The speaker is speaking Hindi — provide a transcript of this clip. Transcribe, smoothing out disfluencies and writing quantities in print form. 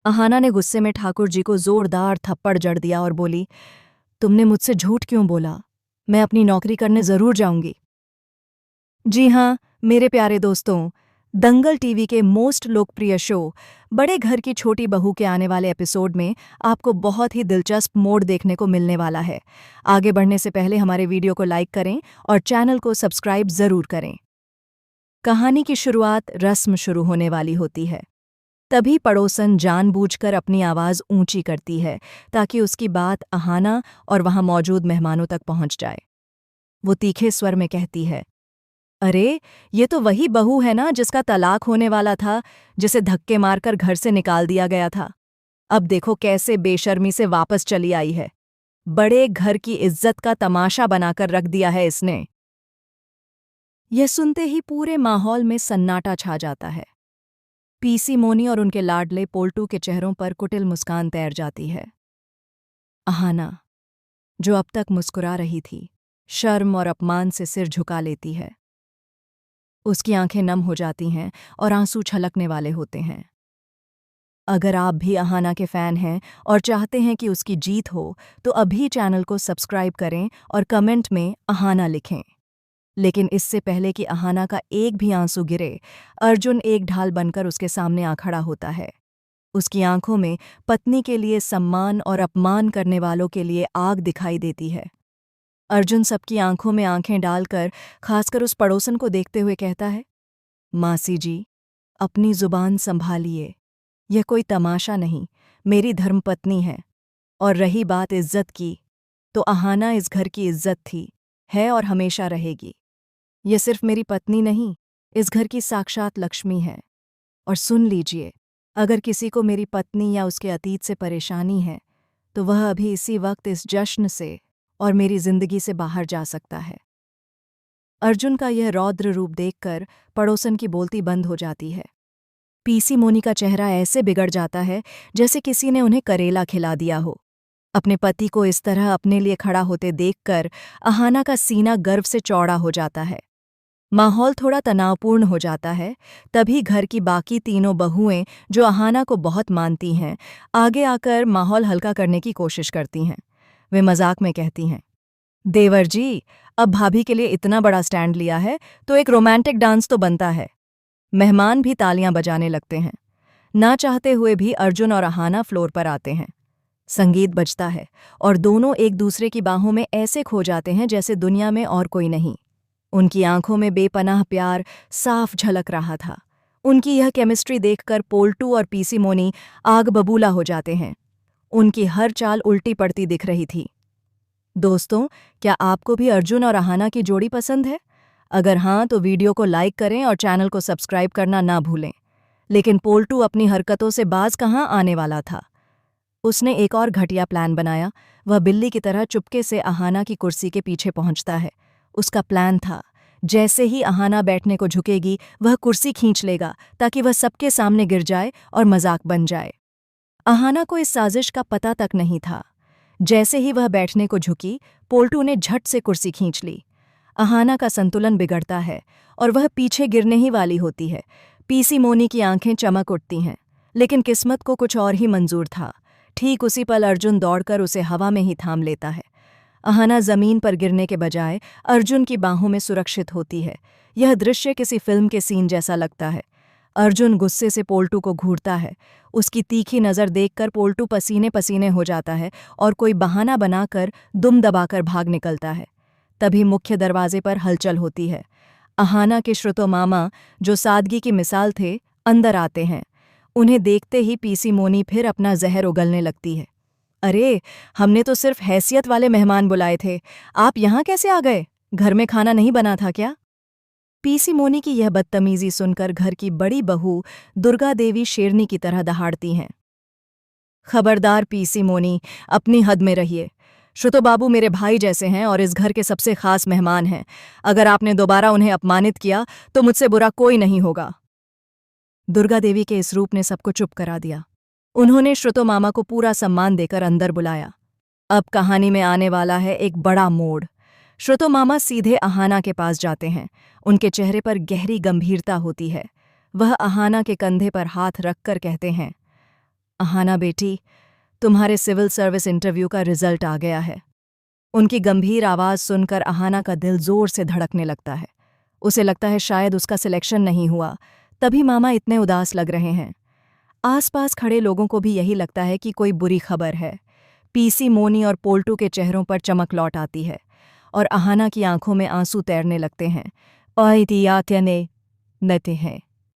अहाना ने गुस्से में ठाकुर जी को जोरदार थप्पड़ जड़ दिया और बोली, तुमने मुझसे झूठ क्यों बोला? मैं अपनी नौकरी करने जरूर जाऊंगी। जी हाँ, मेरे प्यारे दोस्तों, दंगल टीवी के मोस्ट लोकप्रिय शो बड़े घर की छोटी बहू के आने वाले एपिसोड में आपको बहुत ही दिलचस्प मोड़ देखने को मिलने वाला है। आगे बढ़ने से पहले हमारे वीडियो को लाइक करें और चैनल को सब्सक्राइब जरूर करें। कहानी की शुरुआत रस्म शुरू होने वाली होती है। तभी पड़ोसन जानबूझकर अपनी आवाज़ ऊंची करती है ताकि उसकी बात अहाना और वहां मौजूद मेहमानों तक पहुंच जाए। वो तीखे स्वर में कहती है, अरे, ये तो वही बहू है ना जिसका तलाक होने वाला था, जिसे धक्के मारकर घर से निकाल दिया गया था। अब देखो कैसे बेशर्मी से वापस चली आई है। बड़े घर की इज्जत का तमाशा बनाकर रख दिया है इसने। यह सुनते ही पूरे माहौल में सन्नाटा छा जाता है। पीसी मोनी और उनके लाडले पोल्टू के चेहरों पर कुटिल मुस्कान तैर जाती है। अहाना, जो अब तक मुस्कुरा रही थी, शर्म और अपमान से सिर झुका लेती है। उसकी आंखें नम हो जाती हैं और आंसू छलकने वाले होते हैं। अगर आप भी अहाना के फ़ैन हैं और चाहते हैं कि उसकी जीत हो, तो अभी चैनल को सब्सक्राइब करें और कमेंट में अहाना लिखें। लेकिन इससे पहले कि अहाना का एक भी आंसू गिरे, अर्जुन एक ढाल बनकर उसके सामने आ खड़ा होता है। उसकी आंखों में पत्नी के लिए सम्मान और अपमान करने वालों के लिए आग दिखाई देती है। अर्जुन सबकी आंखों में आंखें डालकर खासकर उस पड़ोसन को देखते हुए कहता है, मासी जी, अपनी जुबान संभालिए। यह कोई तमाशा नहीं, मेरी धर्मपत्नी है। और रही बात इज्जत की, तो अहाना इस घर की इज्जत थी, है और हमेशा रहेगी। यह सिर्फ मेरी पत्नी नहीं, इस घर की साक्षात लक्ष्मी है। और सुन लीजिए, अगर किसी को मेरी पत्नी या उसके अतीत से परेशानी है, तो वह अभी इसी वक्त इस जश्न से और मेरी जिंदगी से बाहर जा सकता है। अर्जुन का यह रौद्र रूप देखकर पड़ोसन की बोलती बंद हो जाती है। पीसी मोनी का चेहरा ऐसे बिगड़ जाता है जैसे किसी ने उन्हें करेला खिला दिया हो। अपने पति को इस तरह अपने लिए खड़ा होते देखकर अहाना का सीना गर्व से चौड़ा हो जाता है। माहौल थोड़ा तनावपूर्ण हो जाता है। तभी घर की बाकी तीनों बहुएं, जो अहाना को बहुत मानती हैं, आगे आकर माहौल हल्का करने की कोशिश करती हैं। वे मजाक में कहती हैं, देवर जी, अब भाभी के लिए इतना बड़ा स्टैंड लिया है तो एक रोमांटिक डांस तो बनता है। मेहमान भी तालियां बजाने लगते हैं। ना चाहते हुए भी अर्जुन और अहाना फ्लोर पर आते हैं। संगीत बजता है और दोनों एक दूसरे की बाहों में ऐसे खो जाते हैं जैसे दुनिया में और कोई नहीं। उनकी आंखों में बेपनाह प्यार साफ झलक रहा था। उनकी यह केमिस्ट्री देखकर पोल्टू और पीसी मोनी आग बबूला हो जाते हैं। उनकी हर चाल उल्टी पड़ती दिख रही थी। दोस्तों, क्या आपको भी अर्जुन और अहाना की जोड़ी पसंद है? अगर हाँ, तो वीडियो को लाइक करें और चैनल को सब्सक्राइब करना ना भूलें। लेकिन पोल्टू अपनी हरकतों से बाज कहाँ आने वाला था। उसने एक और घटिया प्लान बनाया। वह बिल्ली की तरह चुपके से अहाना की कुर्सी के पीछे पहुंचता है। उसका प्लान था, जैसे ही अहाना बैठने को झुकेगी, वह कुर्सी खींच लेगा ताकि वह सबके सामने गिर जाए और मजाक बन जाए। अहाना को इस साजिश का पता तक नहीं था। जैसे ही वह बैठने को झुकी, पोल्टू ने झट से कुर्सी खींच ली। अहाना का संतुलन बिगड़ता है और वह पीछे गिरने ही वाली होती है। पीसी मोनी की आंखें चमक उठती हैं, लेकिन किस्मत को कुछ और ही मंजूर था। ठीक उसी पल अर्जुन दौड़कर उसे हवा में ही थाम लेता है। अहाना जमीन पर गिरने के बजाय अर्जुन की बाहों में सुरक्षित होती है। यह दृश्य किसी फिल्म के सीन जैसा लगता है। अर्जुन गुस्से से पोल्टू को घूरता है। उसकी तीखी नज़र देखकर पोल्टू पसीने पसीने हो जाता है और कोई बहाना बनाकर दुम दबाकर भाग निकलता है। तभी मुख्य दरवाजे पर हलचल होती है। अहाना के श्रुतो मामा, जो सादगी की मिसाल थे, अंदर आते हैं। उन्हें देखते ही पीसी मोनी फिर अपना जहर उगलने लगती है। अरे, हमने तो सिर्फ हैसियत वाले मेहमान बुलाए थे, आप यहाँ कैसे आ गए? घर में खाना नहीं बना था क्या? पीसी मोनी की यह बदतमीजी सुनकर घर की बड़ी बहू दुर्गा देवी शेरनी की तरह दहाड़ती हैं। खबरदार पीसी मोनी, अपनी हद में रहिए। श्रुतो बाबू मेरे भाई जैसे हैं और इस घर के सबसे खास मेहमान हैं। अगर आपने दोबारा उन्हें अपमानित किया तो मुझसे बुरा कोई नहीं होगा। दुर्गा देवी के इस रूप ने सबको चुप करा दिया। उन्होंने श्रुतो मामा को पूरा सम्मान देकर अंदर बुलाया। अब कहानी में आने वाला है एक बड़ा मोड़। श्रुतो मामा सीधे अहाना के पास जाते हैं। उनके चेहरे पर गहरी गंभीरता होती है। वह अहाना के कंधे पर हाथ रखकर कहते हैं, अहाना बेटी, तुम्हारे सिविल सर्विस इंटरव्यू का रिजल्ट आ गया है। उनकी गंभीर आवाज़ सुनकर अहाना का दिल जोर से धड़कने लगता है। उसे लगता है शायद उसका सिलेक्शन नहीं हुआ, तभी मामा इतने उदास लग रहे हैं। आसपास खड़े लोगों को भी यही लगता है कि कोई बुरी खबर है। पीसी, मोनी और पोल्टू के चेहरों पर चमक लौट आती है और अहाना की आंखों में आंसू तैरने लगते हैं। नते हैं।